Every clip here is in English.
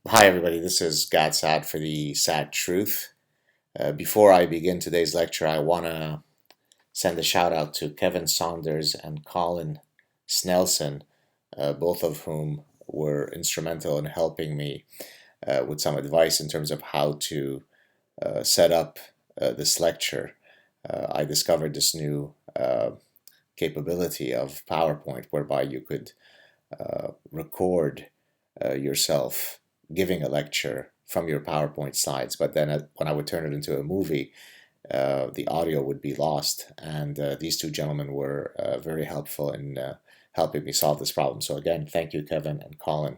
Hi, everybody. This is Saad for the Sad Truth. Before I begin today's lecture, I want to send a shout out to Kevin Saunders and Colin Snelson, both of whom were instrumental in helping me with some advice in terms of how to set up this lecture. I discovered this new capability of PowerPoint whereby you could record yourself giving a lecture from your PowerPoint slides, but then when I would turn it into a movie, the audio would be lost. And these two gentlemen were very helpful in helping me solve this problem. So again, thank you, Kevin and Colin.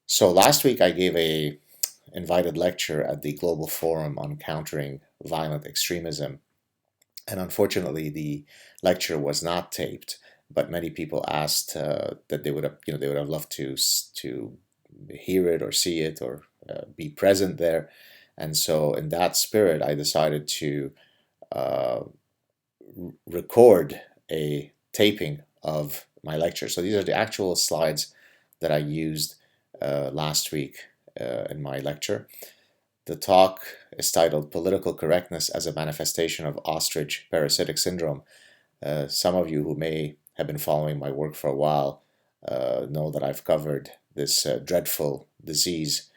So last week I gave a invited lecture at the Global Forum on Countering Violent Extremism, and unfortunately the lecture was not taped. But many people asked that they would have, they would have loved to hear it or see it or be present there. And so, in that spirit, I decided to uh, record a taping of my lecture. So, these are the actual slides that I used last week in my lecture. The talk is titled Political Correctness as a Manifestation of Ostrich Parasitic Syndrome. Some of you who may have been following my work for a while know that I've covered this dreadful disease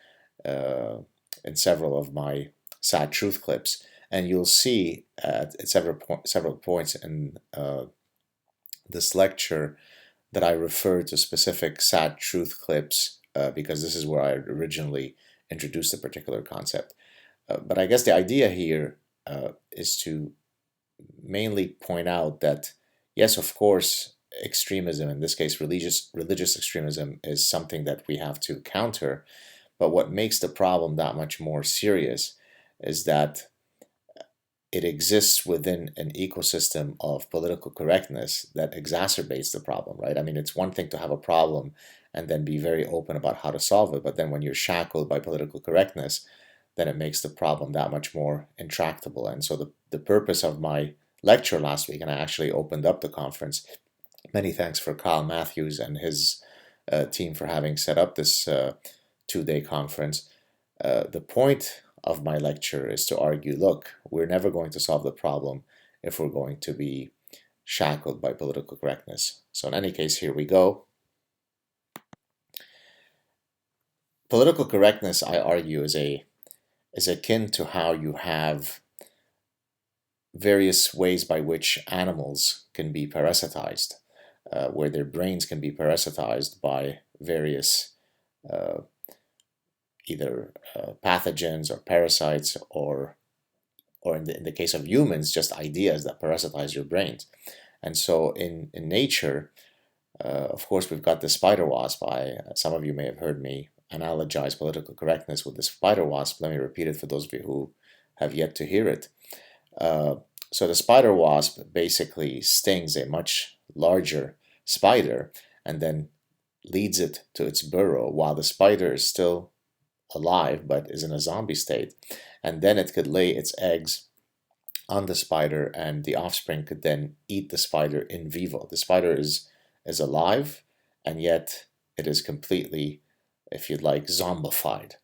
in several of my sad truth clips, and you'll see at several points in this lecture that I refer to specific sad truth clips because this is where I originally introduced a particular concept. But I guess the idea here is to mainly point out that yes, of course, extremism, in this case religious extremism, is something that we have to counter. But what makes the problem that much more serious is that it exists within an ecosystem of political correctness that exacerbates the problem, right? I mean, it's one thing to have a problem and then be very open about how to solve it, but then when you're shackled by political correctness, then it makes the problem that much more intractable. And so the purpose of my lecture last week, and I actually opened up the conference, many thanks for Kyle Matthews and his team for having set up this 2 day conference. The point of my lecture is to argue, look, we're never going to solve the problem if we're going to be shackled by political correctness. So in any case, here we go. Political correctness, I argue, is akin to how you have various ways by which animals can be parasitized, where their brains can be parasitized by various either pathogens or parasites, or in the case of humans, just ideas that parasitize your brains. And so in nature, of course, we've got the spider wasp. Some of you may have heard me analogize political correctness with the spider wasp. Let me repeat it for those of you who have yet to hear it. So the spider wasp basically stings a much larger spider and then leads it to its burrow while the spider is still alive but is in a zombie state. And then it could lay its eggs on the spider, and the offspring could then eat the spider in vivo. The spider is alive, and yet it is completely, if you'd like, zombified.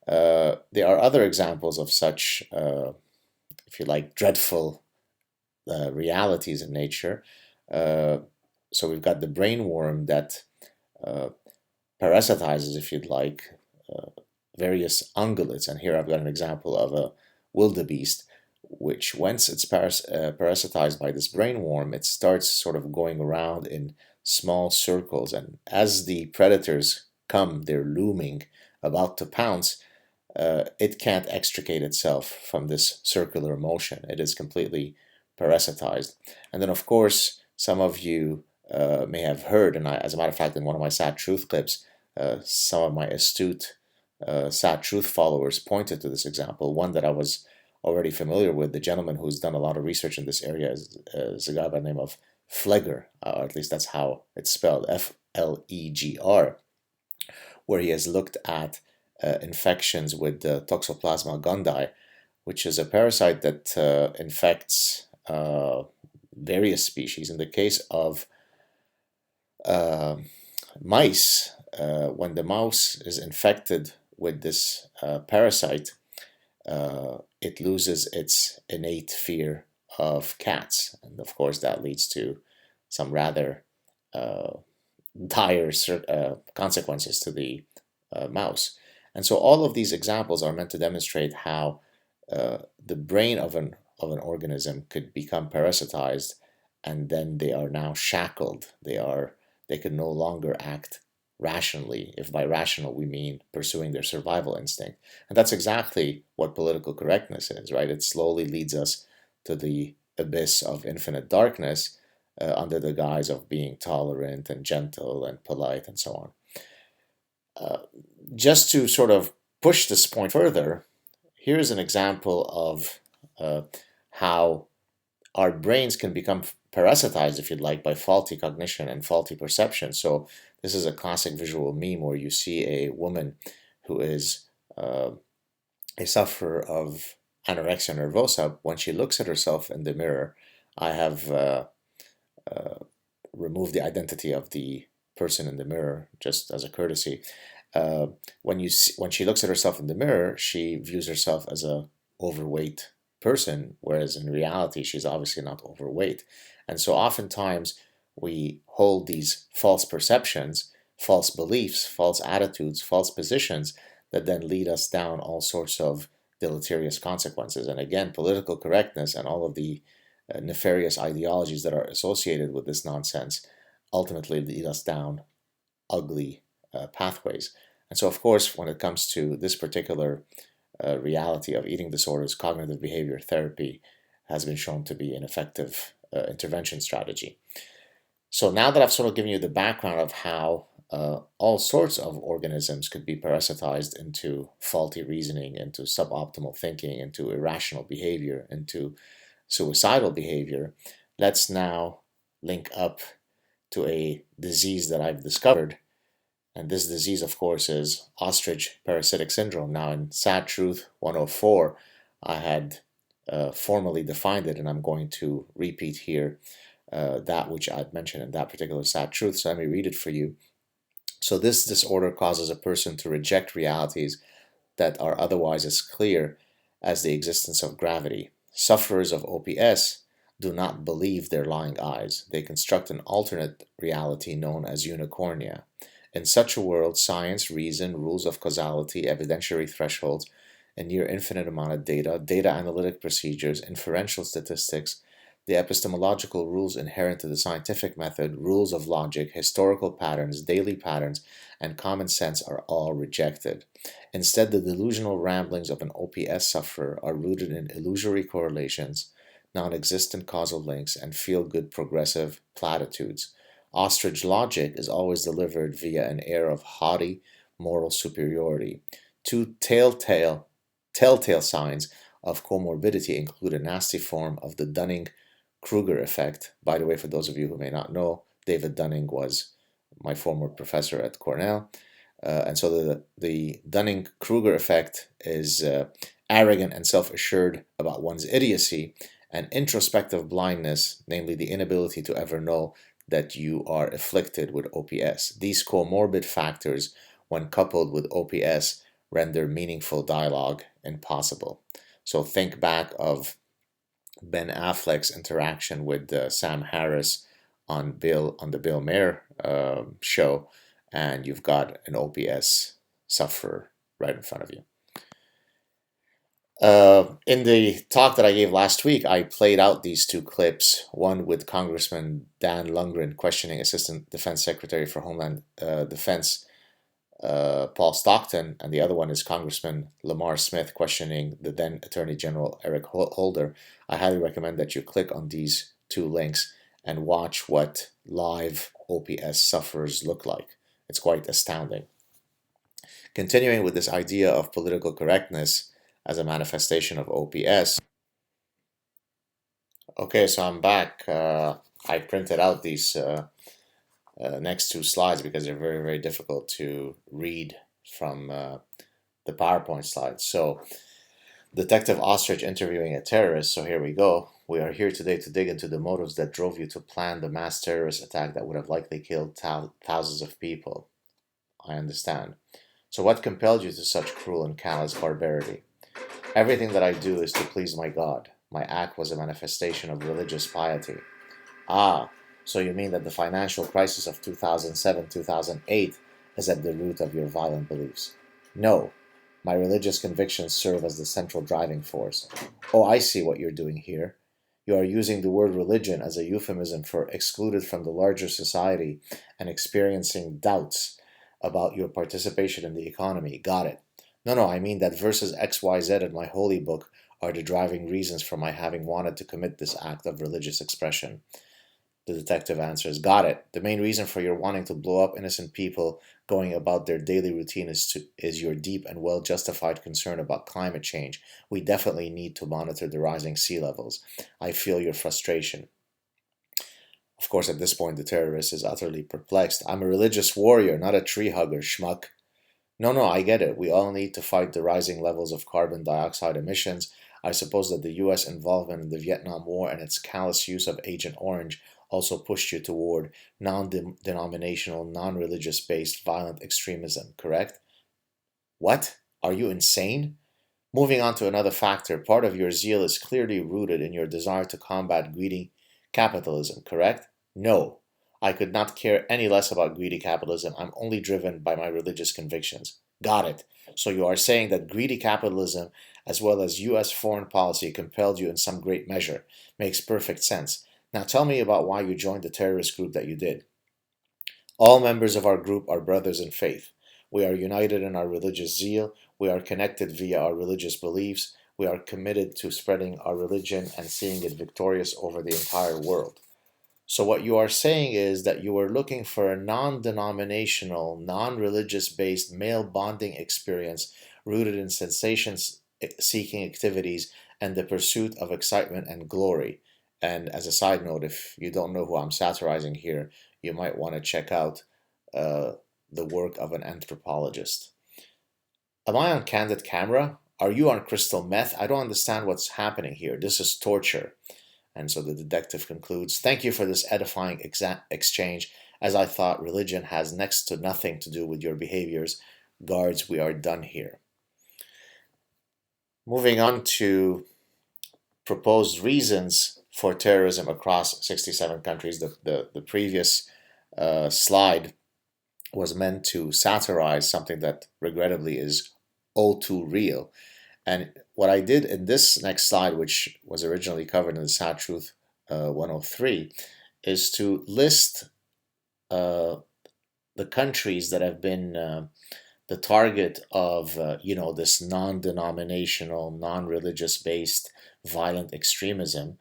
There are other examples of such, if you like, dreadful realities in nature. So we've got the brainworm that parasitizes, if you'd like, various ungulates. And here I've got an example of a wildebeest, which once it's parasitized by this brainworm, it starts sort of going around in small circles. And as the predators come, they're looming, about to pounce, it can't extricate itself from this circular motion. It is completely parasitized. And then, of course, some of you may have heard, and as a matter of fact, in one of my sad truth clips, some of my astute sad truth followers pointed to this example. One that I was already familiar with, the gentleman who's done a lot of research in this area, is a guy by the name of Flegger, or at least that's how it's spelled, Flegr, where he has looked at infections with Toxoplasma gondii, which is a parasite that infects various species. In the case of mice, when the mouse is infected with this parasite, it loses its innate fear of cats. And of course, that leads to some rather dire consequences to the mouse. And so all of these examples are meant to demonstrate how the brain of an organism could become parasitized, and then they are now shackled. They can no longer act rationally, if by rational we mean pursuing their survival instinct. And that's exactly what political correctness is, right? It slowly leads us to the abyss of infinite darkness under the guise of being tolerant and gentle and polite and so on. Just to sort of push this point further, here's an example of how our brains can become parasitized, if you'd like, by faulty cognition and faulty perception. So this is a classic visual meme where you see a woman who is a sufferer of anorexia nervosa. When she looks at herself in the mirror, I have removed the identity of the person in the mirror just as a courtesy. When she looks at herself in the mirror, she views herself as a overweight person, whereas in reality she's obviously not overweight. And so oftentimes we hold these false perceptions, false beliefs, false attitudes, false positions that then lead us down all sorts of deleterious consequences. And again, political correctness and all of the nefarious ideologies that are associated with this nonsense ultimately lead us down ugly pathways. And so, of course, when it comes to this particular reality of eating disorders, cognitive behavior therapy has been shown to be an effective intervention strategy. So now that I've sort of given you the background of how all sorts of organisms could be parasitized into faulty reasoning, into suboptimal thinking, into irrational behavior, into suicidal behavior, let's now link up to a disease that I've discovered. And this disease, of course, is Ostrich Parasitic Syndrome. Now, in Sad Truth 104, I had formally defined it, and I'm going to repeat here that which I'd mentioned in that particular Sad Truth. So let me read it for you. So this disorder causes a person to reject realities that are otherwise as clear as the existence of gravity. Sufferers of OPS do not believe their lying eyes. They construct an alternate reality known as unicornia. In such a world, science, reason, rules of causality, evidentiary thresholds, a near infinite amount of data analytic procedures, inferential statistics, the epistemological rules inherent to the scientific method, rules of logic, historical patterns, daily patterns, and common sense are all rejected. Instead, the delusional ramblings of an OPS sufferer are rooted in illusory correlations, non-existent causal links, and feel-good progressive platitudes. Ostrich logic is always delivered via an air of haughty moral superiority. Two telltale signs of comorbidity include a nasty form of the Dunning-Kruger effect. By the way, for those of you who may not know, David Dunning was my former professor at Cornell. And so the Dunning-Kruger effect is arrogant and self-assured about one's idiocy, and introspective blindness, namely the inability to ever know that you are afflicted with OPS. These comorbid factors, when coupled with OPS, render meaningful dialogue impossible. So think back of Ben Affleck's interaction with Sam Harris on the Bill Maher show, and you've got an OPS sufferer right in front of you. In the talk that I gave last week, I played out these two clips, one with Congressman Dan Lundgren questioning Assistant Defense Secretary for Homeland Defense Paul Stockton, and the other one is Congressman Lamar Smith questioning the then Attorney General Eric Holder. I highly recommend that you click on these two links and watch what live OPS sufferers look like. It's quite astounding. Continuing with this idea of political correctness as a manifestation of OPS. Okay, so I'm back. I printed out these next two slides because they're very, very difficult to read from the PowerPoint slides. So, Detective Ostrich interviewing a terrorist. So here we go. We are here today to dig into the motives that drove you to plan the mass terrorist attack that would have likely killed thousands of people. I understand. So what compelled you to such cruel and callous barbarity? Everything that I do is to please my God. My act was a manifestation of religious piety. Ah, so you mean that the financial crisis of 2007 2008 is at the root of your violent beliefs? No, my religious convictions serve as the central driving force. Oh, I see what you're doing here. You are using the word religion as a euphemism for excluded from the larger society and experiencing doubts about your participation in the economy. Got it. No, I mean that verses XYZ in my holy book are the driving reasons for my having wanted to commit this act of religious expression. The detective answers, got it. The main reason for your wanting to blow up innocent people going about their daily routine is your deep and well justified concern about climate change. We definitely need to monitor the rising sea levels. I feel your frustration. Of course, at this point, the terrorist is utterly perplexed. I'm a religious warrior, not a tree hugger, schmuck. No, I get it. We all need to fight the rising levels of carbon dioxide emissions. I suppose that the US involvement in the Vietnam War and its callous use of Agent Orange also pushed you toward non-denominational, non-religious based violent extremism, correct? What? Are you insane? Moving on to another factor, part of your zeal is clearly rooted in your desire to combat greedy capitalism, correct? No. I could not care any less about greedy capitalism. I'm only driven by my religious convictions. Got it. So you are saying that greedy capitalism, as well as US foreign policy, compelled you in some great measure. Makes perfect sense. Now tell me about why you joined the terrorist group that you did. All members of our group are brothers in faith. We are united in our religious zeal. We are connected via our religious beliefs. We are committed to spreading our religion and seeing it victorious over the entire world. So, what you are saying is that you were looking for a non denominational, non religious based male bonding experience rooted in sensation seeking activities and the pursuit of excitement and glory. And as a side note, if you don't know who I'm satirizing here, you might want to check out uh, the work of an anthropologist. Am I on candid camera? Are you on crystal meth? I don't understand what's happening here. This is torture. And so the detective concludes, thank you for this edifying exchange, as I thought religion has next to nothing to do with your behaviors. Guards, we are done here. Moving on to proposed reasons for terrorism across 67 countries. The previous slide was meant to satirize something that regrettably is all too real. And what I did in this next slide, which was originally covered in the Sad Truth 103, is to list the countries that have been the target of this non-denominational, non-religious based violent extremism,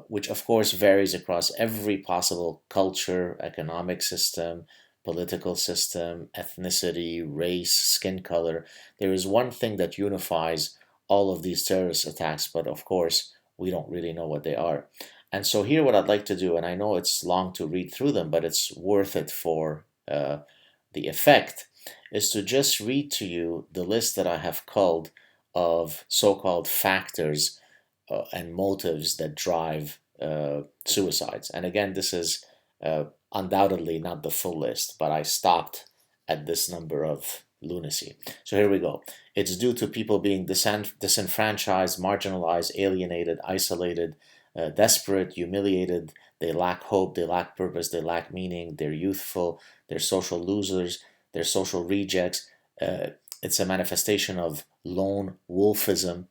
which of course varies across every possible culture, economic system, political system, ethnicity, race, skin color. There is one thing that unifies all of these terrorist attacks, but of course, we don't really know what they are. And so, here, what I'd like to do, and I know it's long to read through them, but it's worth it for the effect, is to just read to you the list that I have called of so called factors and motives that drive suicides. And again, this is undoubtedly not the full list, but I stopped at this number of lunacy. So here we go. It's due to people being disenfranchised, marginalized, alienated, isolated, desperate, humiliated. They lack hope, they lack purpose, they lack meaning, they're youthful, they're social losers, they're social rejects. It's a manifestation of lone wolfism.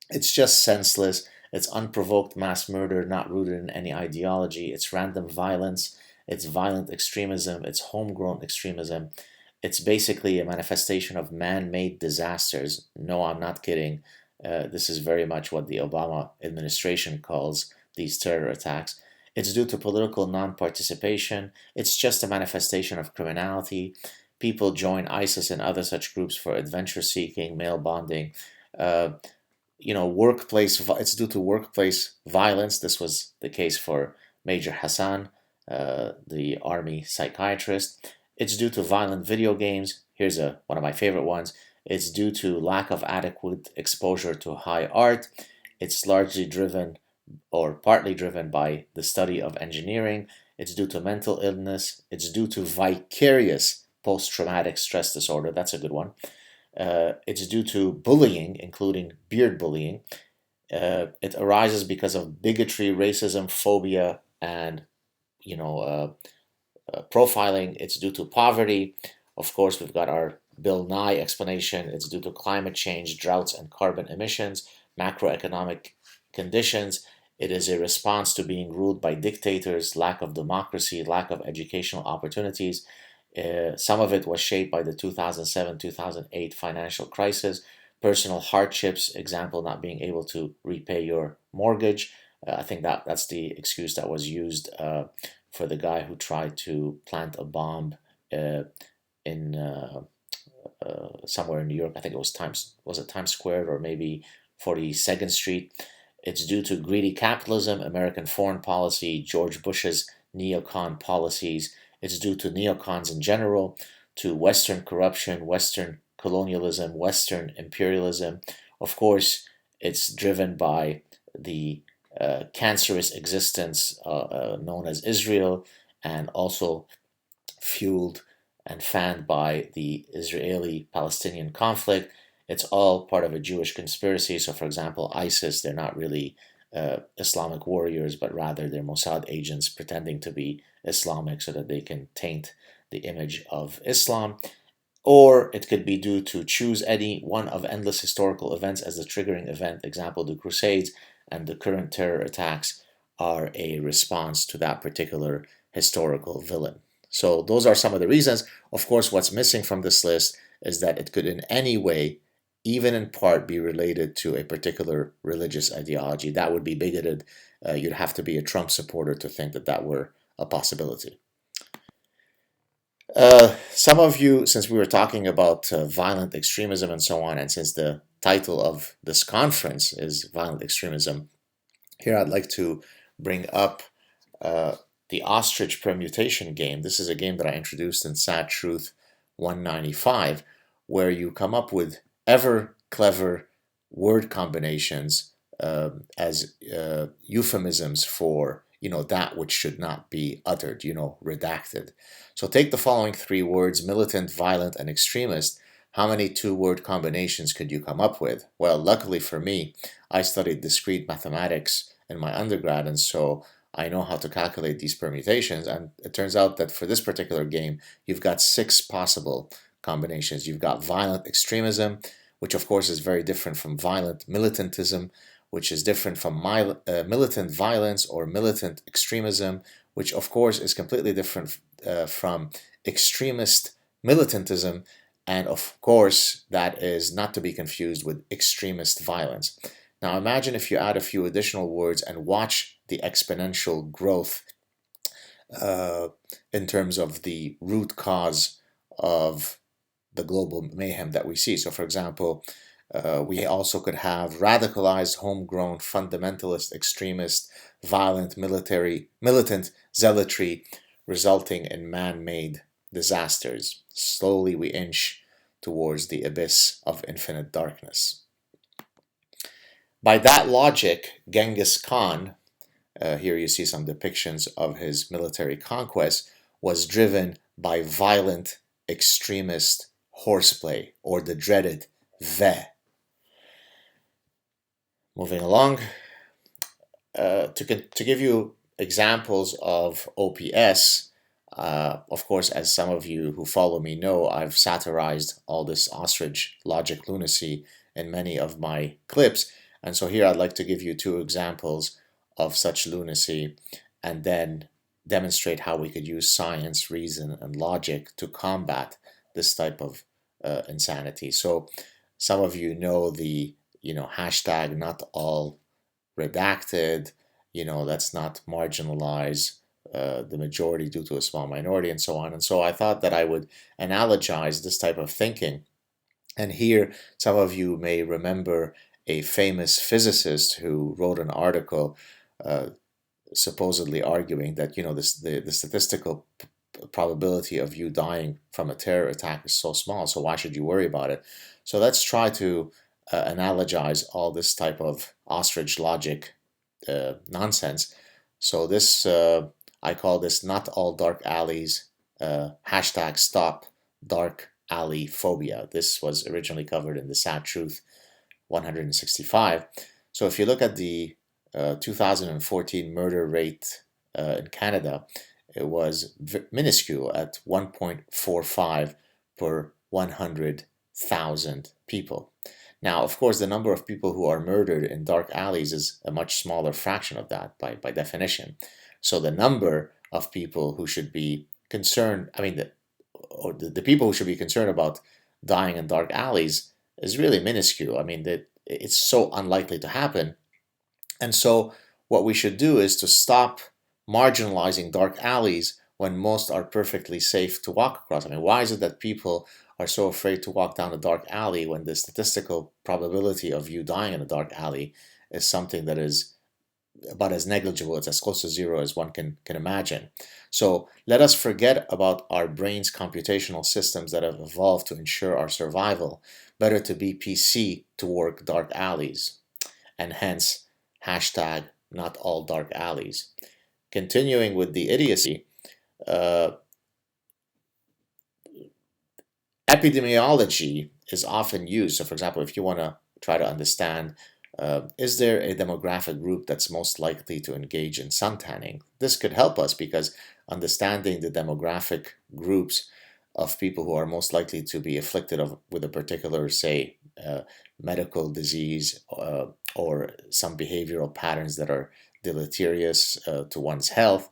It's just senseless. It's unprovoked mass murder, not rooted in any ideology. It's random violence. It's violent extremism. It's homegrown extremism. It's basically a manifestation of man made disasters. No, I'm not kidding. This is very much what the Obama administration calls these terror attacks. It's due to political non participation. It's just a manifestation of criminality. People join ISIS and other such groups for adventure seeking, male bonding. It's due to workplace violence. This was the case for Major Hassan, the army psychiatrist. It's due to violent video games. Here's one of my favorite ones. It's due to lack of adequate exposure to high art. It's largely driven or partly driven by the study of engineering. It's due to mental illness. It's due to vicarious post-traumatic stress disorder. That's a good one. It's due to bullying, including beard bullying. It arises because of bigotry, racism, phobia, and profiling. It's due to poverty. Of course, we've got our Bill Nye explanation. It's due to climate change, droughts, and carbon emissions, macroeconomic conditions. It is a response to being ruled by dictators, lack of democracy, lack of educational opportunities. Some of it was shaped by the 2007-2008 financial crisis, personal hardships, example, not being able to repay your mortgage. I think that's the excuse that was used for the guy who tried to plant a bomb in somewhere in New York. I think it was Times Square or maybe 42nd Street. It's due to greedy capitalism, American foreign policy, George Bush's neocon policies. It's due to neocons in general, to Western corruption, Western colonialism, Western imperialism. Of course, it's driven by the cancerous existence known as Israel, and also fueled and fanned by the Israeli-Palestinian conflict. It's all part of a Jewish conspiracy. So, for example, ISIS, they're not really Islamic warriors, but rather they're Mossad agents pretending to be Islamic so that they can taint the image of Islam. Or it could be due to choose any one of endless historical events as the triggering event. Example, the Crusades and the current terror attacks are a response to that particular historical villain. So those are some of the reasons. Of course, what's missing from this list is that it could in any way, even in part, be related to a particular religious ideology. That would be bigoted. You'd have to be a Trump supporter to think that that were a possibility. Some of you, since we were talking about violent extremism and so on, and since the title of this conference is Violent Extremism, here I'd like to bring up the Ostrich Permutation game. This is a game that I introduced in Sad Truth 195, where you come up with ever clever word combinations as euphemisms for that which should not be uttered, redacted. So take the following three words: militant, violent, and extremist. How many two-word combinations could you come up with? Well, luckily for me, I studied discrete mathematics in my undergrad, and so I know how to calculate these permutations. And it turns out that for this particular game, you've got 6 possible combinations. You've got violent extremism, which of course is very different from violent militantism, which is different from militant violence or militant extremism, which of course is completely different from extremist militantism, and of course that is not to be confused with extremist violence. Now imagine if you add a few additional words and watch the exponential growth in terms of the root cause of the global mayhem that we see. So for example, we also could have radicalized, homegrown, fundamentalist, extremist, violent, militant zealotry, resulting in man-made disasters. Slowly we inch towards the abyss of infinite darkness. By that logic, Genghis Khan, here you see some depictions of his military conquest, was driven by violent, extremist horseplay, or the dreaded ve. Moving along, to give you examples of OPS, of course, as some of you who follow me know, I've satirized all this ostrich logic lunacy in many of my clips. And so here I'd like to give you 2 examples of such lunacy and then demonstrate how we could use science, reason, and logic to combat this type of insanity. So some of you know the hashtag not all redacted, let's not marginalize the majority due to a small minority, and so on. And so I thought that I would analogize this type of thinking. And here some of you may remember a famous physicist who wrote an article supposedly arguing that the statistical probability of you dying from a terror attack is so small, so why should you worry about it? So let's try to analogize all this type of ostrich logic nonsense. So this I call this not all dark alleys hashtag stop dark alley phobia. This was originally covered in the Sad Truth 165. So if you look at the 2014 murder rate in Canada, it was minuscule at 1.45 per 100,000 people. Now, of course, the number of people who are murdered in dark alleys is a much smaller fraction of that by definition. So the number of people who should be concerned, the people who should be concerned about dying in dark alleys is really minuscule. I mean, it's so unlikely to happen. And so what we should do is to stop marginalizing dark alleys when most are perfectly safe to walk across. I mean, why is it that people are so afraid to walk down a dark alley when the statistical probability of you dying in a dark alley is something that is about as negligible, it's as close to zero as one can imagine. So let us forget about our brain's computational systems that have evolved to ensure our survival. Better to be PC to work dark alleys, and hence hashtag not all dark alleys. Continuing with the idiocy, epidemiology is often used. So for example, if you want to try to understand is there a demographic group that's most likely to engage in suntanning? This could help us because understanding the demographic groups of people who are most likely to be afflicted with a particular, say, medical disease or some behavioral patterns that are deleterious to one's health,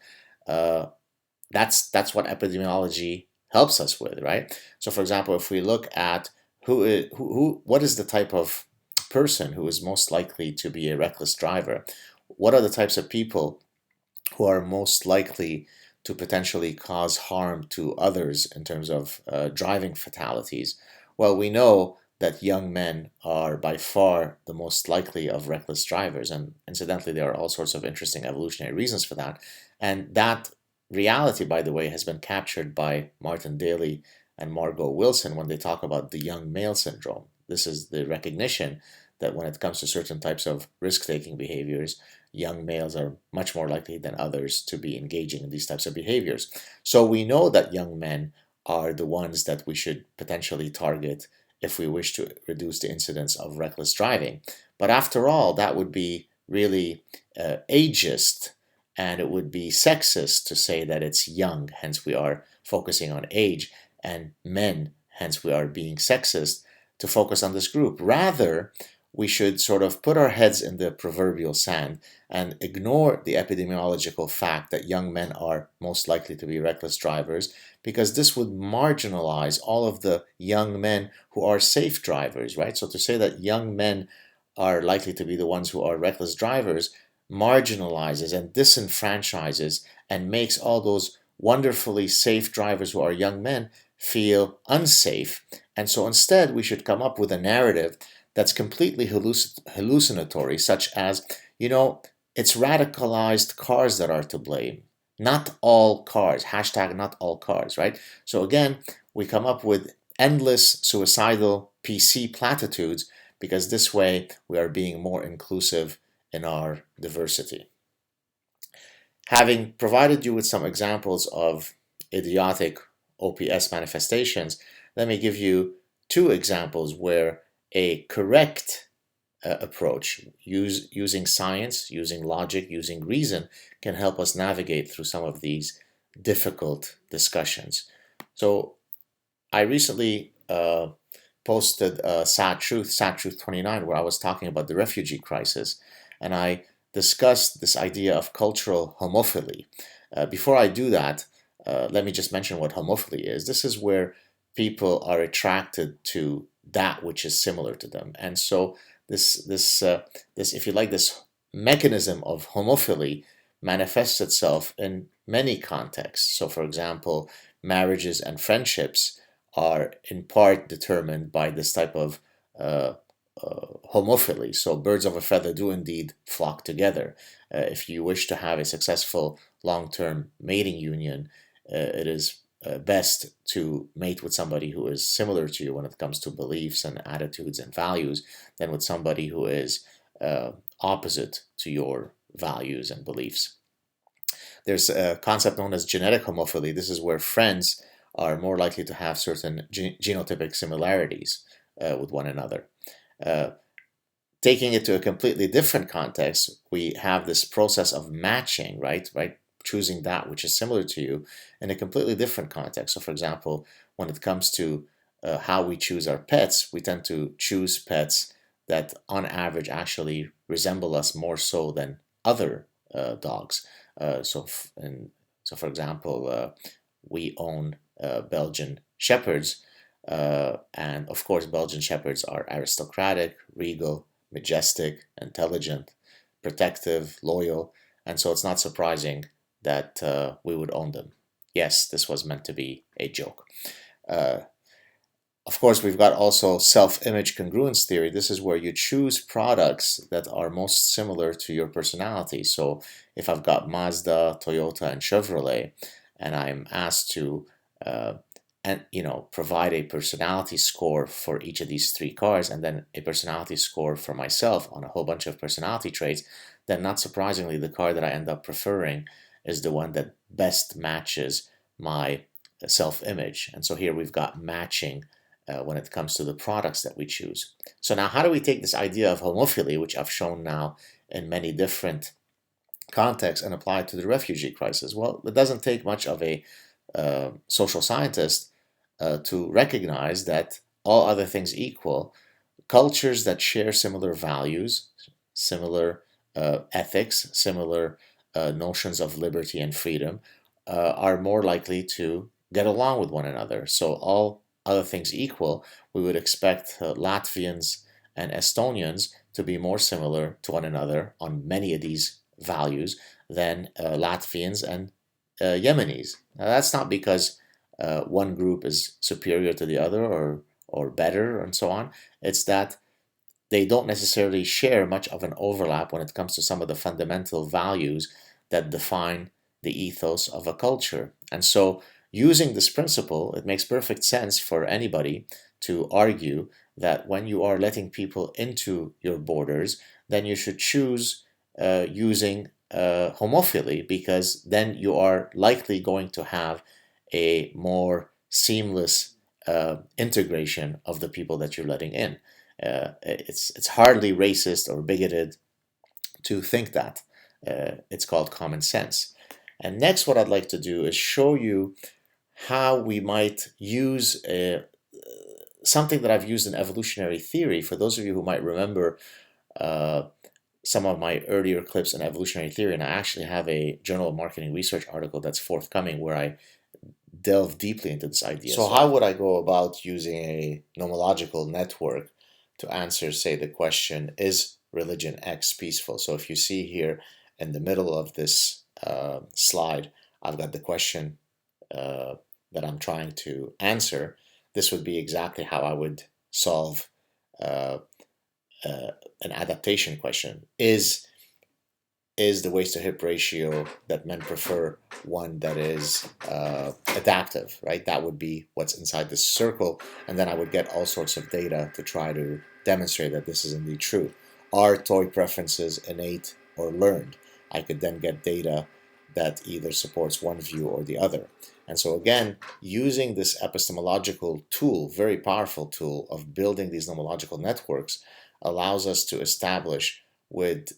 that's what epidemiology helps us with, right? So, for example, if we look at what is the type of person who is most likely to be a reckless driver, what are the types of people who are most likely to potentially cause harm to others in terms of driving fatalities? Well, we know that young men are by far the most likely of reckless drivers, and incidentally, there are all sorts of interesting evolutionary reasons for that. And that reality, by the way, has been captured by Martin Daly and Margot Wilson when they talk about the young male syndrome. This is the recognition that when it comes to certain types of risk-taking behaviors, young males are much more likely than others to be engaging in these types of behaviors. So we know that young men are the ones that we should potentially target if we wish to reduce the incidence of reckless driving. But after all, that would be really ageist, and it would be sexist to say that it's young, hence we are focusing on age, and men, hence we are being sexist to focus on this group. Rather, we should sort of put our heads in the proverbial sand and ignore the epidemiological fact that young men are most likely to be reckless drivers, because this would marginalize all of the young men who are safe drivers, right? So to say that young men are likely to be the ones who are reckless drivers marginalizes and disenfranchises and makes all those wonderfully safe drivers who are young men feel unsafe. And so instead, we should come up with a narrative that's completely hallucinatory, such as, it's radicalized cars that are to blame. Not all cars, hashtag not all cars, right? So again, we come up with endless suicidal PC platitudes because this way we are being more inclusive in our diversity. Having provided you with some examples of idiotic OPS manifestations, let me give you two examples where a correct approach, using science, using logic, using reason, can help us navigate through some of these difficult discussions. So I recently posted Sad Truth 29, where I was talking about the refugee crisis, and I discussed this idea of cultural homophily. Before I do that, let me just mention what homophily is. This is where people are attracted to that which is similar to them, and so this, if you like, this mechanism of homophily manifests itself in many contexts. So, for example, marriages and friendships are in part determined by this type of homophily. So birds of a feather do indeed flock together. If you wish to have a successful long-term mating union, it is best to mate with somebody who is similar to you when it comes to beliefs and attitudes and values than with somebody who is opposite to your values and beliefs. There's a concept known as genetic homophily. This is where friends are more likely to have certain genotypic similarities with one another. Taking it to a completely different context, we have this process of matching, right? Choosing that which is similar to you in a completely different context. So, for example, when it comes to how we choose our pets, we tend to choose pets that, on average, actually resemble us more so than other dogs. So, for example, we own Belgian Shepherds, and of course, Belgian Shepherds are aristocratic, regal, majestic, intelligent, protective, loyal, and so it's not surprising that we would own them. Yes, this was meant to be a joke. Uh, of course, we've got also self-image congruence theory. This is where you choose products that are most similar to your personality. So if I've got Mazda, Toyota, and Chevrolet, and I'm asked to provide a personality score for each of these three cars, and then a personality score for myself on a whole bunch of personality traits, then not surprisingly, the car that I end up preferring is the one that best matches my self-image. And so here we've got matching when it comes to the products that we choose. So now how do we take this idea of homophily, which I've shown now in many different contexts, and apply it to the refugee crisis? Well, it doesn't take much of a social scientist to recognize that, all other things equal, cultures that share similar values, similar ethics, similar notions of liberty and freedom are more likely to get along with one another. So all other things equal, we would expect Latvians and Estonians to be more similar to one another on many of these values than Latvians and Yemenis. Now, that's not because one group is superior to the other or better and so on. It's that they don't necessarily share much of an overlap when it comes to some of the fundamental values that define the ethos of a culture. And so, using this principle, it makes perfect sense for anybody to argue that when you are letting people into your borders, then you should choose using homophily, because then you are likely going to have a more seamless integration of the people that you're letting in. It's hardly racist or bigoted to think that. It's called common sense. And next, what I'd like to do is show you how we might use something that I've used in evolutionary theory. For those of you who might remember some of my earlier clips in evolutionary theory, and I actually have a Journal of Marketing Research article that's forthcoming where I delve deeply into this idea. So how would I go about using a nomological network to answer, say, the question, is religion X peaceful? So if you see here in the middle of this slide, I've got the question that I'm trying to answer. This would be exactly how I would solve an adaptation question. Is the waist to hip ratio that men prefer one that is adaptive, right? That would be what's inside this circle, and then I would get all sorts of data to try to demonstrate that this is indeed true. Are toy preferences innate or learned? I could then get data that either supports one view or the other. And so again, using this epistemological tool, very powerful tool of building these nomological networks, allows us to establish with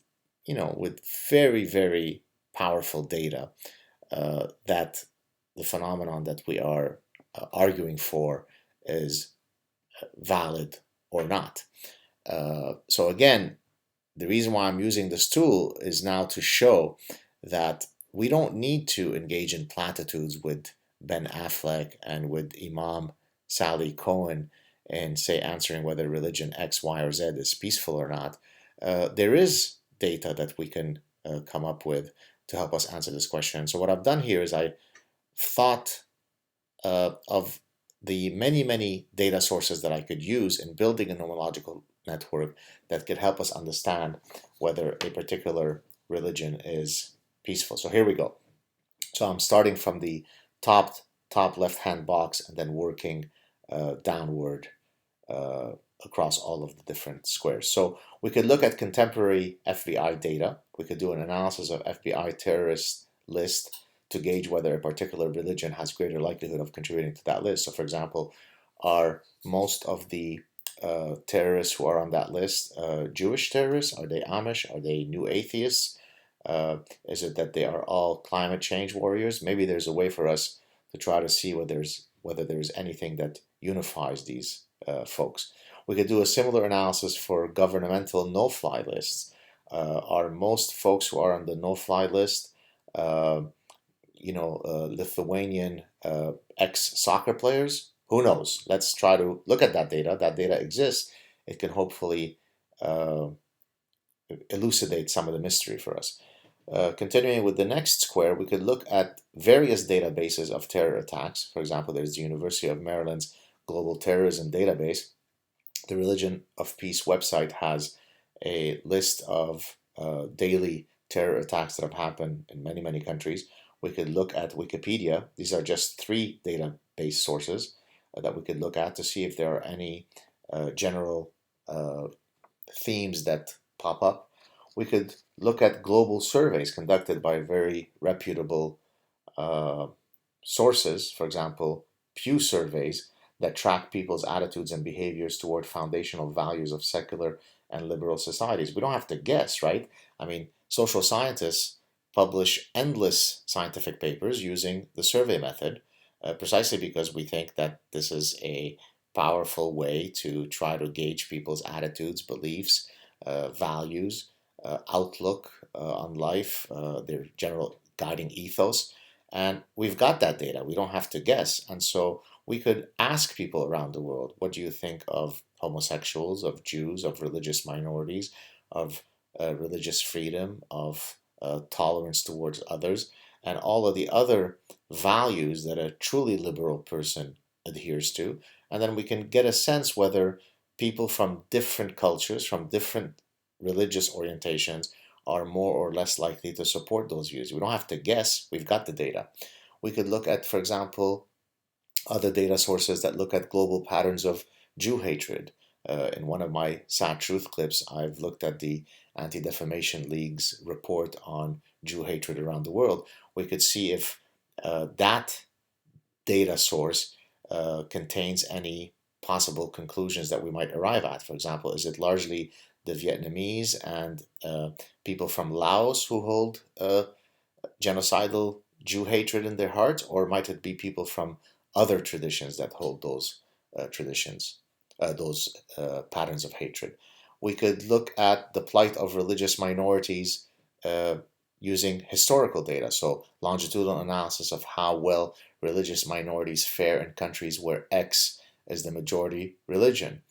very, very powerful data that the phenomenon that we are arguing for is valid or not. So again, the reason why I'm using this tool is now to show that we don't need to engage in platitudes with Ben Affleck and with Imam Sally Cohen and say answering whether religion X, Y, or Z is peaceful or not. There is data that we can come up with to help us answer this question. So what I've done here is I thought of the many, many data sources that I could use in building a nomological network that could help us understand whether a particular religion is peaceful. So here we go. So I'm starting from the top left-hand box and then working downward across all of the different squares. So we could look at contemporary FBI data. We could do an analysis of FBI terrorist list to gauge whether a particular religion has greater likelihood of contributing to that list. So, for example, are most of the terrorists who are on that list Jewish terrorists? Are they Amish? Are they new atheists? Is it that they are all climate change warriors? Maybe there's a way for us to try to see whether there's anything that unifies these folks. We could do a similar analysis for governmental no-fly lists. Are most folks who are on the no-fly list, uh, Lithuanian ex-soccer players? Who knows? Let's try to look at that data. That data exists. It can hopefully uh, elucidate some of the mystery for us. Continuing with the next square, we could look at various databases of terror attacks. For example, there's the University of Maryland's Global Terrorism Database. The Religion of Peace website has a list of daily terror attacks that have happened in many, many countries. We could look at Wikipedia. These are just 3 database sources that we could look at to see if there are any general themes that pop up. We could look at global surveys conducted by very reputable uh, sources, for example, Pew surveys that track people's attitudes and behaviors toward foundational values of secular and liberal societies. We don't have to guess, right? I mean, social scientists publish endless scientific papers using the survey method, precisely because we think that this is a powerful way to try to gauge people's attitudes, beliefs, values, outlook on life, their general guiding ethos. And we've got that data. We don't have to guess. And so we could ask people around the world, what do you think of homosexuals, of Jews, of religious minorities, of religious freedom, of tolerance towards others, and all of the other values that a truly liberal person adheres to. And then we can get a sense whether people from different cultures, from different religious orientations, are more or less likely to support those views. We don't have to guess, we've got the data. We could look at, for example, other data sources that look at global patterns of Jew hatred. In one of my Sad Truth clips, I've looked at the Anti-Defamation League's report on Jew hatred around the world. We could see if that data source contains any possible conclusions that we might arrive at. For example, is it largely the Vietnamese and people from Laos who hold genocidal Jew hatred in their hearts, or might it be people from other traditions that hold those patterns of hatred? We could look at the plight of religious minorities using historical data, so longitudinal analysis of how well religious minorities fare in countries where X is the majority religion.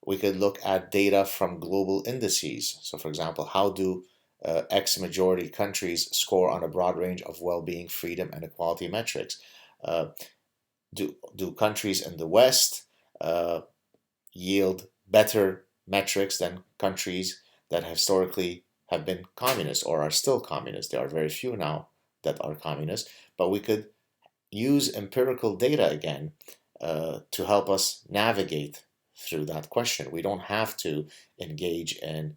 We could look at data from global indices. So, for example, how do X majority countries score on a broad range of well-being, freedom, and equality metrics? Do countries in the West yield better metrics than countries that historically have been communist or are still communist? There are very few now that are communist, but we could use empirical data again to help us navigate through that question. We don't have to engage in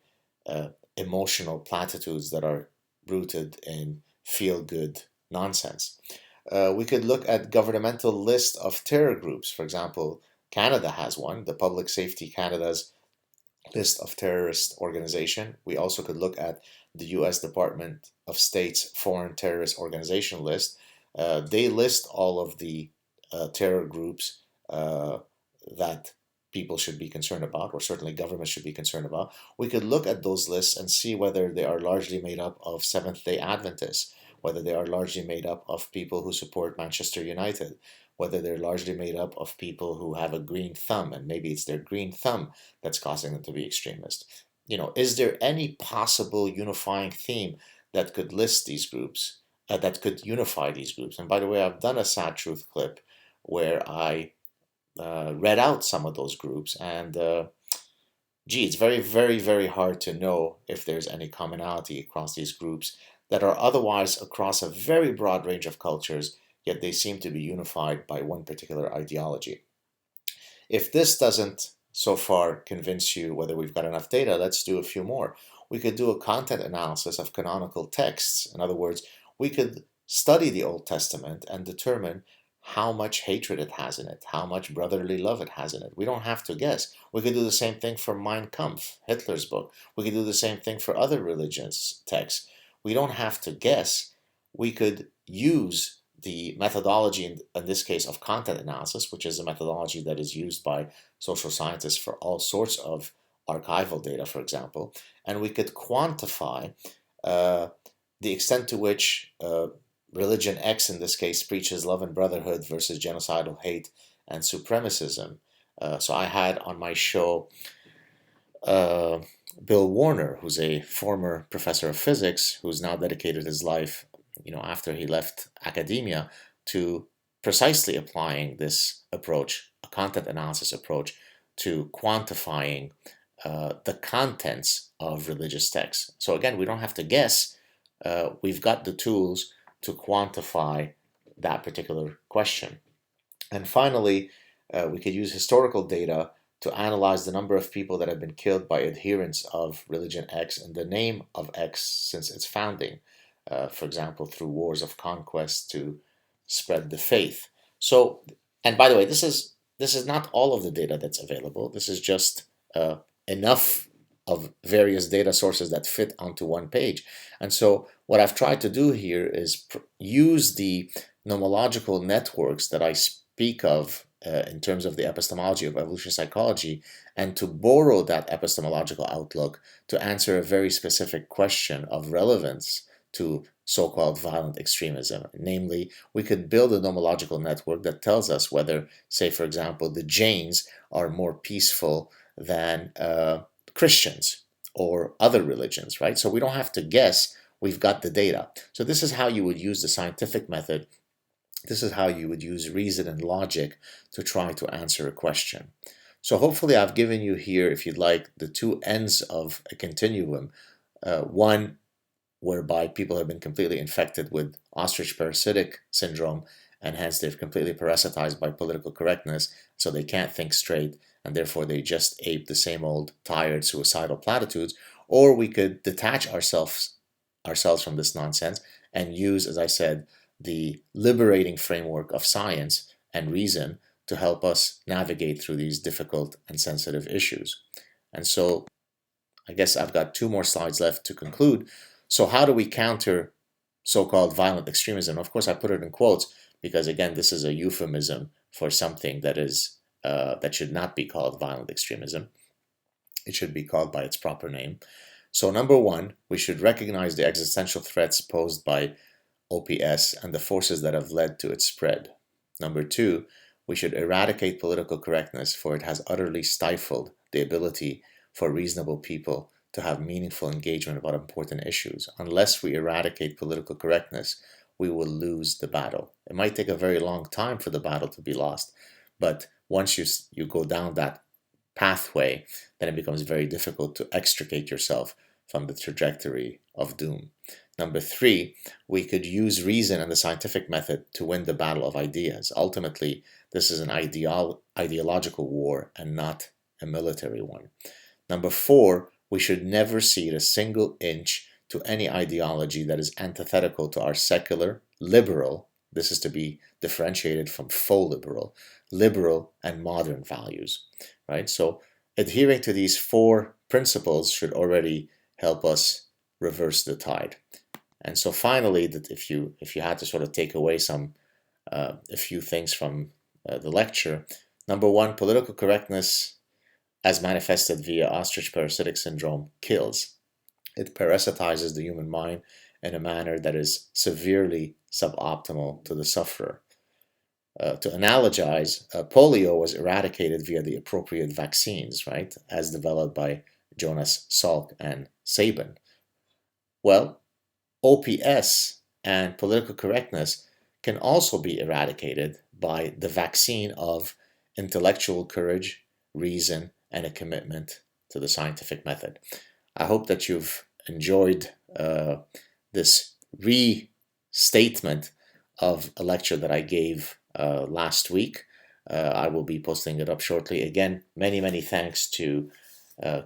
emotional platitudes that are rooted in feel-good nonsense. We could look at governmental list of terror groups. For example, Canada has one, the Public Safety Canada's list of terrorist organization. We also could look at the U.S. Department of State's foreign terrorist organization list. They list all of the terror groups that people should be concerned about, or certainly governments should be concerned about. We could look at those lists and see whether they are largely made up of Seventh-day Adventists, whether they are largely made up of people who support Manchester United, whether they're largely made up of people who have a green thumb, and maybe it's their green thumb that's causing them to be extremist. Is there any possible unifying theme that could list these groups, that could unify these groups? And by the way, I've done a Sad Truth clip where I read out some of those groups, and it's very, very, very hard to know if there's any commonality across these groups that are otherwise across a very broad range of cultures, yet they seem to be unified by one particular ideology. If this doesn't so far convince you whether we've got enough data, let's do a few more. We could do a content analysis of canonical texts. In other words, we could study the Old Testament and determine how much hatred it has in it, how much brotherly love it has in it. We don't have to guess. We could do the same thing for Mein Kampf, Hitler's book. We could do the same thing for other religious texts. We don't have to guess. We could use the methodology, in this case, of content analysis, which is a methodology that is used by social scientists for all sorts of archival data, for example, and we could quantify the extent to which religion X, in this case, preaches love and brotherhood versus genocidal hate and supremacism. So I had on my show Bill Warner, who's a former professor of physics, who's now dedicated his life, after he left academia, to precisely applying this approach, a content analysis approach, to quantifying the contents of religious texts. So again, we don't have to guess. We've got the tools to quantify that particular question. And finally, we could use historical data to analyze the number of people that have been killed by adherents of religion X in the name of X since its founding, for example, through wars of conquest to spread the faith. So, and by the way, this is not all of the data that's available. This is just enough of various data sources that fit onto one page. And so what I've tried to do here is use the nomological networks that I speak of in terms of the epistemology of evolutionary psychology, and to borrow that epistemological outlook to answer a very specific question of relevance to so-called violent extremism. Namely, we could build a nomological network that tells us whether, say, for example, the Jains are more peaceful than Christians or other religions, right? So we don't have to guess, we've got the data. So this is how you would use the scientific method. This is how you would use reason and logic to try to answer a question. So hopefully I've given you here, if you'd like, the two ends of a continuum. One whereby people have been completely infected with ostrich parasitic syndrome, and hence they're completely parasitized by political correctness, so they can't think straight, and therefore they just ape the same old tired suicidal platitudes. Or we could detach ourselves from this nonsense and use, as I said, the liberating framework of science and reason to help us navigate through these difficult and sensitive issues. And so I guess I've got 2 more slides left to conclude. So how do we counter so-called violent extremism? Of course, I put it in quotes because, again, this is a euphemism for something that is that should not be called violent extremism. It should be called by its proper name. So number 1, we should recognize the existential threats posed by OPS and the forces that have led to its spread. Number 2, we should eradicate political correctness, for it has utterly stifled the ability for reasonable people to have meaningful engagement about important issues. Unless we eradicate political correctness, we will lose the battle. It might take a very long time for the battle to be lost, but once you go down that pathway, then it becomes very difficult to extricate yourself from the trajectory of doom. Number 3, we could use reason and the scientific method to win the battle of ideas. Ultimately, this is an ideological war and not a military one. Number 4, we should never cede a single inch to any ideology that is antithetical to our secular, liberal, this is to be differentiated from faux liberal and modern values, right? So adhering to these 4 principles should already help us reverse the tide. And so finally, that if you had to sort of take away a few things from the lecture, number 1, political correctness as manifested via ostrich parasitic syndrome kills. It parasitizes the human mind in a manner that is severely suboptimal to the sufferer. To analogize, polio was eradicated via the appropriate vaccines, right, as developed by Jonas Salk and Sabin. Well, OPS and political correctness can also be eradicated by the vaccine of intellectual courage, reason, and a commitment to the scientific method. I hope that you've enjoyed this restatement of a lecture that I gave last week. I will be posting it up shortly. Again, many thanks to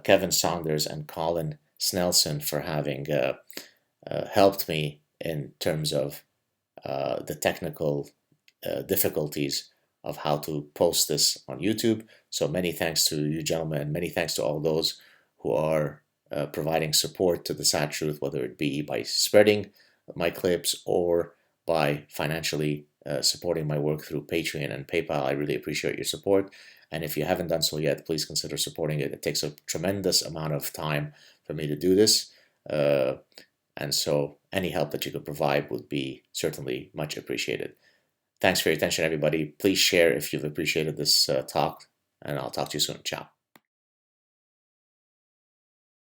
Kevin Saunders and Colin Snelson for having helped me in terms of the technical difficulties of how to post this on YouTube. So many thanks to you gentlemen, and many thanks to all those who are providing support to the sad truth, whether it be by spreading my clips or by financially supporting my work through Patreon and PayPal. I really appreciate your support. And if you haven't done so yet, please consider supporting it. It takes a tremendous amount of time for me to do this. And so any help that you could provide would be certainly much appreciated. Thanks for your attention, everybody. Please share if you've appreciated this talk, and I'll talk to you soon. Ciao.